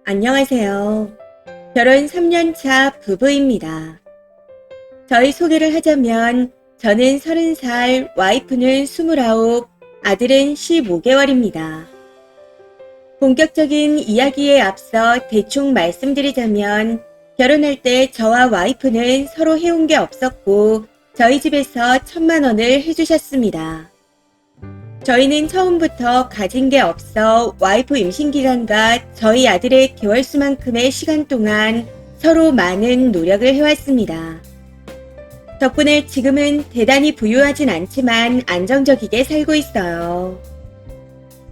안녕하세요. 결혼 3년 차 부부입니다. 저희 소개를 하자면 저는 30살, 와이프는 29, 아들은 15개월입니다. 본격적인 이야기에 앞서 대충 말씀드리자면 결혼할 때 저와 와이프는 서로 해온 게 없었고 저희 집에서 1,000만 원을 해주셨습니다. 저희는 처음부터 가진 게 없어 와이프 임신 기간과 저희 아들의 개월수만큼의 시간 동안 서로 많은 노력을 해왔습니다. 덕분에 지금은 대단히 부유하진 않지만 안정적이게 살고 있어요.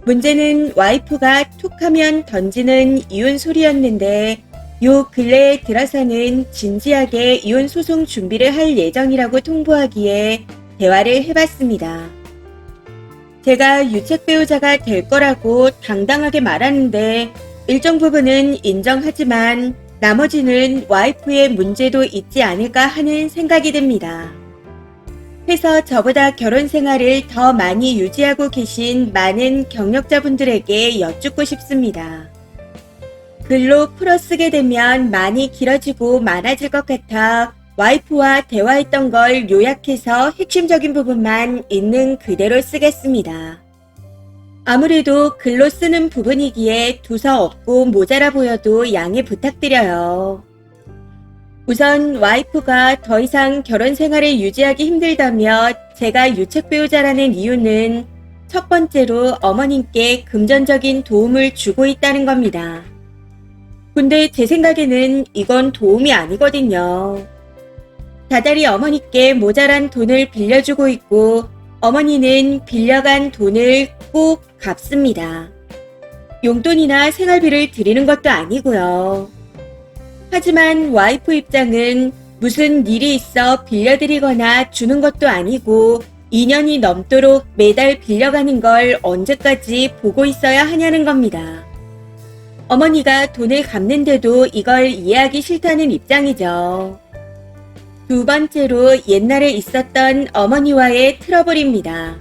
문제는 와이프가 툭하면 던지는 이혼 소리였는데 요 근래에 들어서는 진지하게 이혼 소송 준비를 할 예정이라고 통보하기에 대화를 해봤습니다. 제가 유책 배우자가 될 거라고 당당하게 말하는데 일정 부분은 인정하지만 나머지는 와이프의 문제도 있지 않을까 하는 생각이 듭니다. 해서 저보다 결혼 생활을 더 많이 유지하고 계신 많은 경력자분들에게 여쭙고 싶습니다. 글로 풀어쓰게 되면 많이 길어지고 많아질 것 같아 와이프와 대화했던 걸 요약해서 핵심적인 부분만 있는 그대로 쓰겠습니다. 아무래도 글로 쓰는 부분이기에 두서 없고 모자라 보여도 양해 부탁드려요. 우선 와이프가 더 이상 결혼 생활을 유지하기 힘들다며 제가 유책 배우자라는 이유는 첫 번째로 어머님께 금전적인 도움을 주고 있다는 겁니다. 근데 제 생각에는 이건 도움이 아니거든요. 다달이 어머니께 모자란 돈을 빌려주고 있고 어머니는 빌려간 돈을 꼭 갚습니다. 용돈이나 생활비를 드리는 것도 아니고요. 하지만 와이프 입장은 무슨 일이 있어 빌려드리거나 주는 것도 아니고 2년이 넘도록 매달 빌려가는 걸 언제까지 보고 있어야 하냐는 겁니다. 어머니가 돈을 갚는데도 이걸 이해하기 싫다는 입장이죠. 두 번째로 옛날에 있었던 어머니와의 트러블입니다.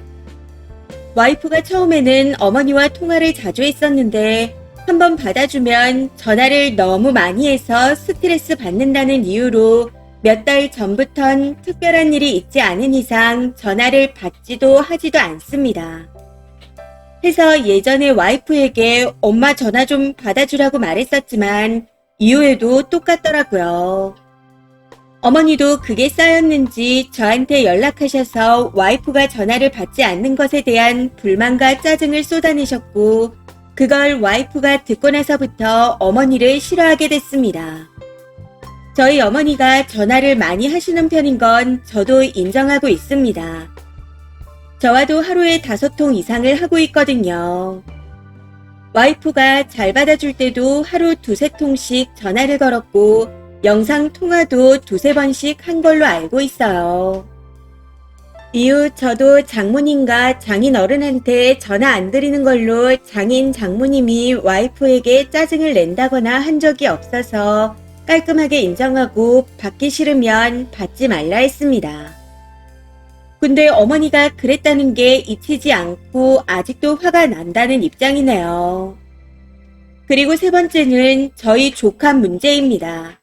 와이프가 처음에는 어머니와 통화를 자주 했었는데 한번 받아주면 전화를 너무 많이 해서 스트레스 받는다는 이유로 몇 달 전부턴 특별한 일이 있지 않은 이상 전화를 받지도 하지도 않습니다. 해서 예전에 와이프에게 엄마 전화 좀 받아주라고 말했었지만 이후에도 똑같더라고요. 어머니도 그게 쌓였는지 저한테 연락하셔서 와이프가 전화를 받지 않는 것에 대한 불만과 짜증을 쏟아내셨고 그걸 와이프가 듣고 나서부터 어머니를 싫어하게 됐습니다. 저희 어머니가 전화를 많이 하시는 편인 건 저도 인정하고 있습니다. 저와도 하루에 5통 이상을 하고 있거든요. 와이프가 잘 받아줄 때도 하루 2~3통씩 전화를 걸었고 영상 통화도 2~3번씩 한 걸로 알고 있어요. 이후 저도 장모님과 장인 어른한테 전화 안 드리는 걸로 장인 장모님이 와이프에게 짜증을 낸다거나 한 적이 없어서 깔끔하게 인정하고 받기 싫으면 받지 말라 했습니다. 근데 어머니가 그랬다는 게 잊히지 않고 아직도 화가 난다는 입장이네요. 그리고 세 번째는 저희 조카 문제입니다.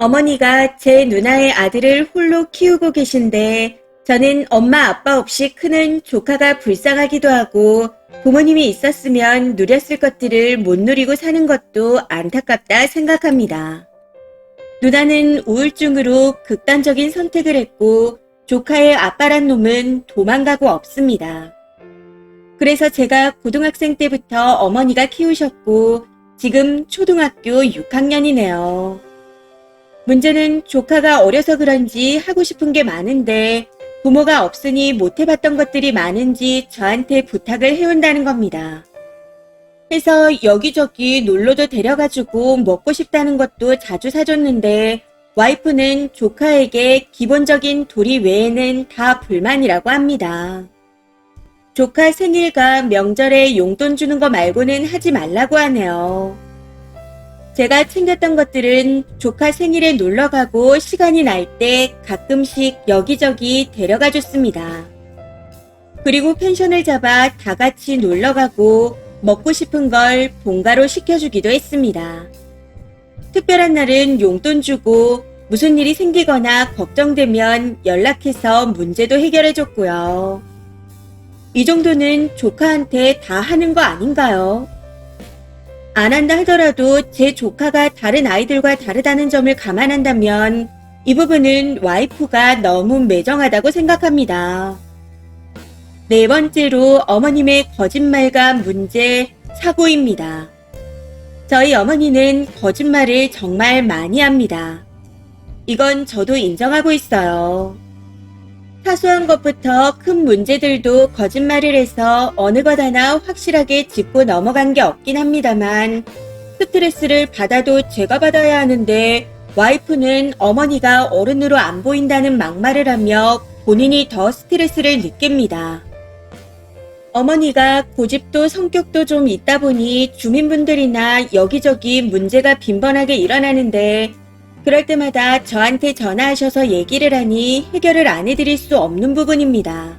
어머니가 제 누나의 아들을 홀로 키우고 계신데 저는 엄마 아빠 없이 크는 조카가 불쌍하기도 하고 부모님이 있었으면 누렸을 것들을 못 누리고 사는 것도 안타깝다 생각합니다. 누나는 우울증으로 극단적인 선택을 했고 조카의 아빠란 놈은 도망가고 없습니다. 그래서 제가 고등학생 때부터 어머니가 키우셨고 지금 초등학교 6학년이네요. 문제는 조카가 어려서 그런지 하고 싶은 게 많은데 부모가 없으니 못 해봤던 것들이 많은지 저한테 부탁을 해온다는 겁니다. 해서 여기저기 놀러도 데려가주고 먹고 싶다는 것도 자주 사줬는데 와이프는 조카에게 기본적인 도리 외에는 다 불만이라고 합니다. 조카 생일과 명절에 용돈 주는 거 말고는 하지 말라고 하네요. 제가 챙겼던 것들은 조카 생일에 놀러가고 시간이 날 때 가끔씩 여기저기 데려가 줬습니다. 그리고 펜션을 잡아 다 같이 놀러가고 먹고 싶은 걸 본가로 시켜주기도 했습니다. 특별한 날은 용돈 주고 무슨 일이 생기거나 걱정되면 연락해서 문제도 해결해줬고요. 이 정도는 조카한테 다 하는 거 아닌가요? 안 한다 하더라도 제 조카가 다른 아이들과 다르다는 점을 감안한다면 이 부분은 와이프가 너무 매정하다고 생각합니다. 네 번째로 어머님의 거짓말과 문제, 사고입니다. 저희 어머니는 거짓말을 정말 많이 합니다. 이건 저도 인정하고 있어요. 사소한 것부터 큰 문제들도 거짓말을 해서 어느 것 하나 확실하게 짚고 넘어간 게 없긴 합니다만 스트레스를 받아도 제가 받아야 하는데 와이프는 어머니가 어른으로 안 보인다는 막말을 하며 본인이 더 스트레스를 느낍니다. 어머니가 고집도 성격도 좀 있다 보니 주민분들이나 여기저기 문제가 빈번하게 일어나는데 그럴 때마다 저한테 전화하셔서 얘기를 하니 해결을 안 해드릴 수 없는 부분입니다.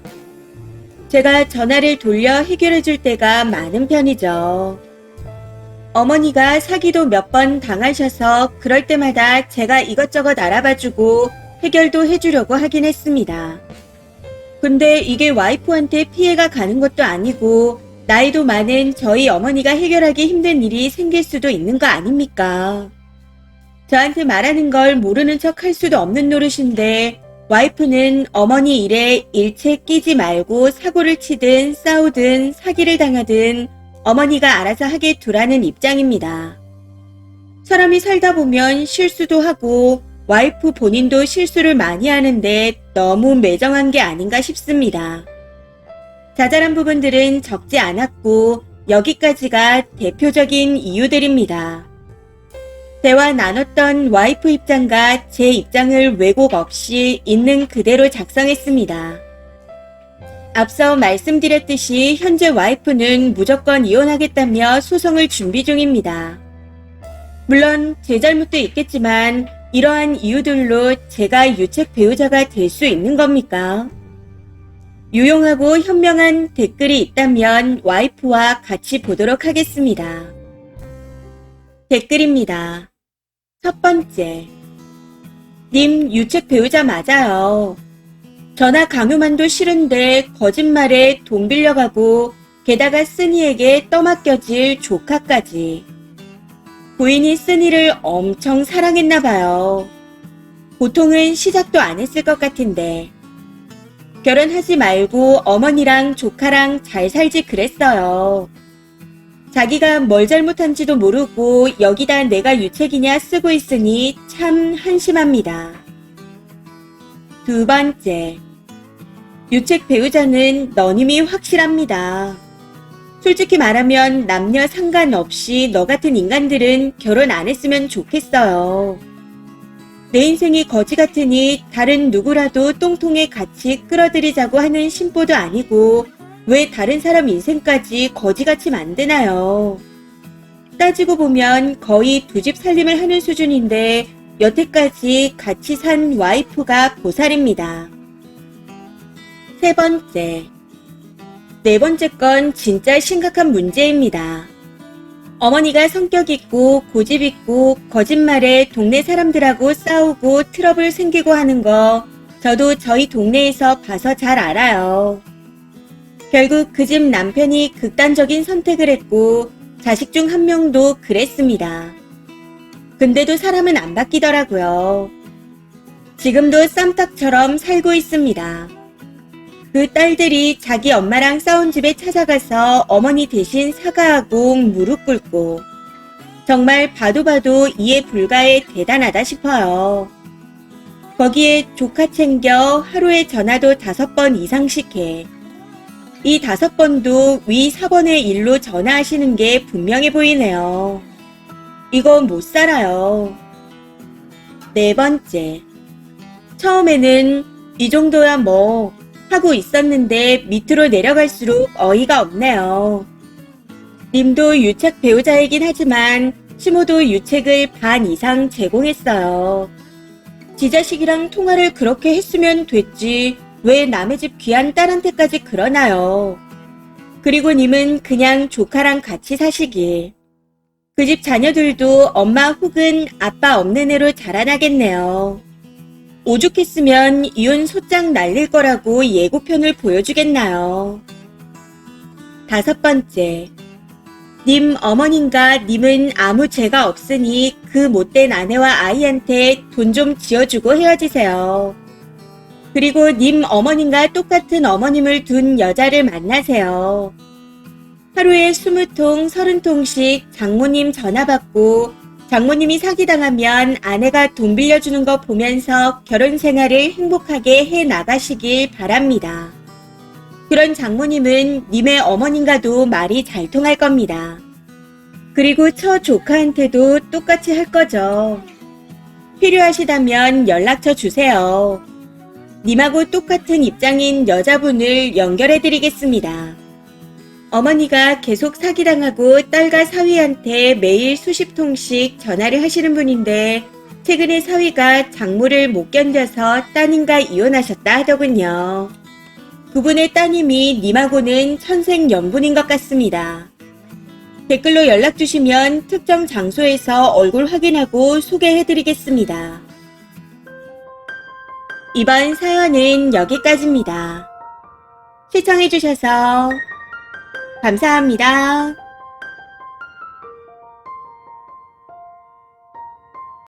제가 전화를 돌려 해결해 줄 때가 많은 편이죠. 어머니가 사기도 몇 번 당하셔서 그럴 때마다 제가 이것저것 알아봐주고 해결도 해주려고 하긴 했습니다. 근데 이게 와이프한테 피해가 가는 것도 아니고 나이도 많은 저희 어머니가 해결하기 힘든 일이 생길 수도 있는 거 아닙니까? 저한테 말하는 걸 모르는 척 할 수도 없는 노릇인데 와이프는 어머니 일에 일체 끼지 말고 사고를 치든 싸우든 사기를 당하든 어머니가 알아서 하게 두라는 입장입니다. 사람이 살다 보면 실수도 하고 와이프 본인도 실수를 많이 하는데 너무 매정한 게 아닌가 싶습니다. 자잘한 부분들은 적지 않았고 여기까지가 대표적인 이유들입니다. 대화 나눴던 와이프 입장과 제 입장을 왜곡 없이 있는 그대로 작성했습니다. 앞서 말씀드렸듯이 현재 와이프는 무조건 이혼하겠다며 소송을 준비 중입니다. 물론 제 잘못도 있겠지만 이러한 이유들로 제가 유책 배우자가 될 수 있는 겁니까? 유용하고 현명한 댓글이 있다면 와이프와 같이 보도록 하겠습니다. 댓글입니다. 첫 번째. 님 유책 배우자 맞아요. 전화 강요만도 싫은데 거짓말에 돈 빌려가고 게다가 쓴이에게 떠맡겨질 조카까지. 부인이 쓴이를 엄청 사랑했나봐요. 보통은 시작도 안 했을 것 같은데. 결혼하지 말고 어머니랑 조카랑 잘 살지 그랬어요. 자기가 뭘 잘못한지도 모르고 여기다 내가 유책이냐 쓰고 있으니 참 한심합니다. 두 번째. 유책 배우자는 너님이 확실합니다. 솔직히 말하면 남녀 상관없이 너 같은 인간들은 결혼 안 했으면 좋겠어요. 내 인생이 거지 같으니 다른 누구라도 똥통에 같이 끌어들이자고 하는 심보도 아니고 왜 다른 사람 인생까지 거지같이 만드나요? 따지고 보면 거의 두 집 살림을 하는 수준인데 여태까지 같이 산 와이프가 보살입니다. 세 번째. 네 번째 건 진짜 심각한 문제입니다. 어머니가 성격 있고 고집 있고 거짓말에 동네 사람들하고 싸우고 트러블 생기고 하는 거 저도 저희 동네에서 봐서 잘 알아요. 결국 그 집 남편이 극단적인 선택을 했고 자식 중 한 명도 그랬습니다. 근데도 사람은 안 바뀌더라고요. 지금도 쌈딱처럼 살고 있습니다. 그 딸들이 자기 엄마랑 싸운 집에 찾아가서 어머니 대신 사과하고 무릎 꿇고 정말 봐도 봐도 이해 불가에 대단하다 싶어요. 거기에 조카 챙겨 하루에 전화도 5번 이상씩 해. 이 5번도 위 4번의 일로 전화하시는 게 분명해 보이네요. 이거 못 살아요. 네 번째. 처음에는 이 정도야 뭐 하고 있었는데 밑으로 내려갈수록 어이가 없네요. 님도 유책 배우자이긴 하지만 시모도 유책을 반 이상 제공했어요. 지 자식이랑 통화를 그렇게 했으면 됐지 왜 남의 집 귀한 딸한테까지 그러나요? 그리고 님은 그냥 조카랑 같이 사시길. 그 집 자녀들도 엄마 혹은 아빠 없는 애로 자라나겠네요. 오죽했으면 이혼 소장 날릴 거라고 예고편을 보여주겠나요. 5번째. 님 어머님과 님은 아무 죄가 없으니 그 못된 아내와 아이한테 돈 좀 지어주고 헤어지세요. 그리고 님 어머님과 똑같은 어머님을 둔 여자를 만나세요. 하루에 20통, 30통씩 장모님 전화 받고 장모님이 사기당하면 아내가 돈 빌려주는 거 보면서 결혼 생활을 행복하게 해 나가시길 바랍니다. 그런 장모님은 님의 어머님과도 말이 잘 통할 겁니다. 그리고 처 조카한테도 똑같이 할 거죠. 필요하시다면 연락처 주세요. 님하고 똑같은 입장인 여자분을 연결해드리겠습니다. 어머니가 계속 사기당하고 딸과 사위한테 매일 수십 통씩 전화를 하시는 분인데 최근에 사위가 장모를 못 견뎌서 따님과 이혼하셨다 하더군요. 그분의 따님이 님하고는 천생연분인 것 같습니다. 댓글로 연락 주시면 특정 장소에서 얼굴 확인하고 소개해드리겠습니다. 이번 사연은 여기까지입니다. 시청해주셔서 감사합니다.